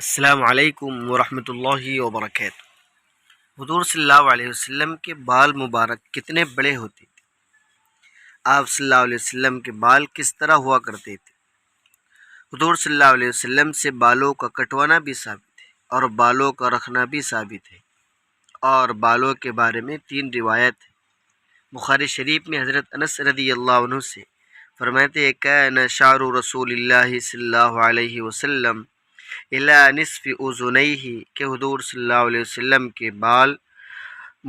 السلام علیکم ورحمۃ اللہ وبرکاتہ۔ حضور صلی اللہ علیہ وسلم کے بال مبارک کتنے بڑے ہوتے تھے؟ آپ صلی اللہ علیہ وسلم کے بال کس طرح ہوا کرتے تھے؟ حضور صلی اللہ علیہ وسلم سے بالوں کا کٹوانا بھی ثابت ہے اور بالوں کا رکھنا بھی ثابت ہے، اور بالوں کے بارے میں 3 روایت ہے۔ بخاری شریف میں حضرت انس رضی اللہ عنہ سے فرماتے ہیں کہ شعر رسول اللہ صلی اللہ علیہ وسلم الی نصف اذنیہ، کہ حضور صلی اللہ علیہ وسلم کے بال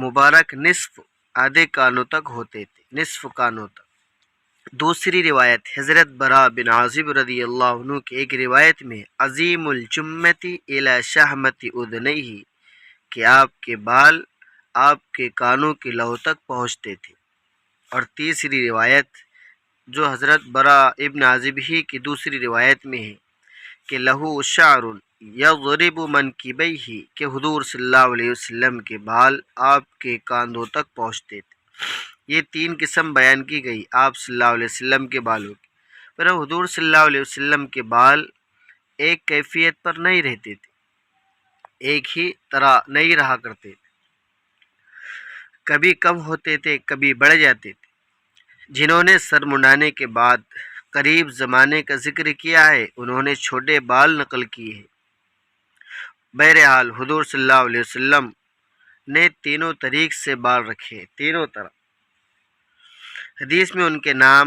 مبارک نصف آدھے کانوں تک ہوتے تھے، نصف کانوں تک۔ دوسری روایت حضرت برا بن عازب رضی اللہ عنہ کی ایک روایت میں عظیم الجمتی الی شہمت اذنیہ، کہ آپ کے بال آپ کے کانوں کے لہو تک پہنچتے تھے۔ اور تیسری روایت جو حضرت برا ابن عازب ہی کی دوسری روایت میں ہے کہ لہو شعر یضرب منکبیہ، کہ حضور صلی اللہ علیہ وسلم کے بال آپ کے کاندھوں تک پہنچتے تھے۔ یہ 3 قسم بیان کی گئی آپ صلی اللہ علیہ وسلم کے بالوں کی، پر حضور صلی اللہ علیہ وسلم کے بال ایک کیفیت پر نہیں رہتے تھے، ایک ہی طرح نہیں رہا کرتے تھے، کبھی کم ہوتے تھے، کبھی بڑھ جاتے تھے۔ جنہوں نے سر منڈانے کے بعد قریب زمانے کا ذکر کیا ہے انہوں نے چھوٹے بال نقل کیے ہیں۔ بہرحال حضور صلی اللہ علیہ وسلم نے تینوں طریق سے بال رکھے، تینوں طرح۔ حدیث میں ان کے نام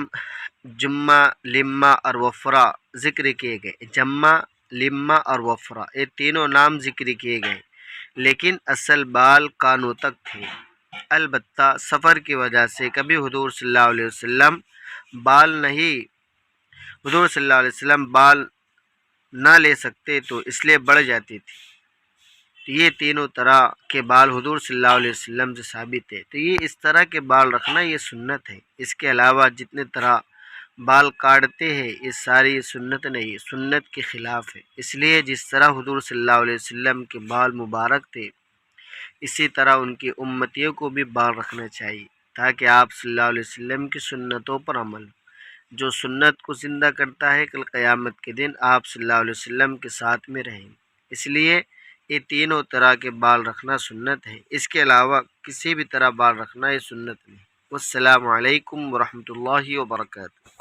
جمہ، لمہ اور وفرا ذکر کیے گئے۔ جمہ، لمہ اور وفرا، یہ تینوں نام ذکر کیے گئے، لیکن اصل بال کانوں تک تھے۔ البتہ سفر کی وجہ سے کبھی حضور صلی اللہ علیہ وسلم بال نہ لے سکتے تو اس لیے بڑھ جاتی تھی۔ تو یہ تینوں طرح کے بال حضور صلی اللہ علیہ وسلم سے ثابت ہے۔ تو یہ اس طرح کے بال رکھنا یہ سنت ہے۔ اس کے علاوہ جتنے طرح بال کاٹتے ہیں یہ ساری سنت نہیں ہے، سنت کے خلاف ہے۔ اس لیے جس طرح حضور صلی اللہ علیہ وسلم کے بال مبارک تھے اسی طرح ان کی امتیوں کو بھی بال رکھنا چاہیے، تاکہ آپ صلی اللہ علیہ وسلم کی سنتوں پر عمل ہو۔ جو سنت کو زندہ کرتا ہے کل قیامت کے دن آپ صلی اللہ علیہ وسلم کے ساتھ میں رہیں گے۔ اس لیے یہ تینوں طرح کے بال رکھنا سنت ہے، اس کے علاوہ کسی بھی طرح بال رکھنا یہ سنت نہیں۔ والسلام علیکم ورحمۃ اللہ وبرکاتہ۔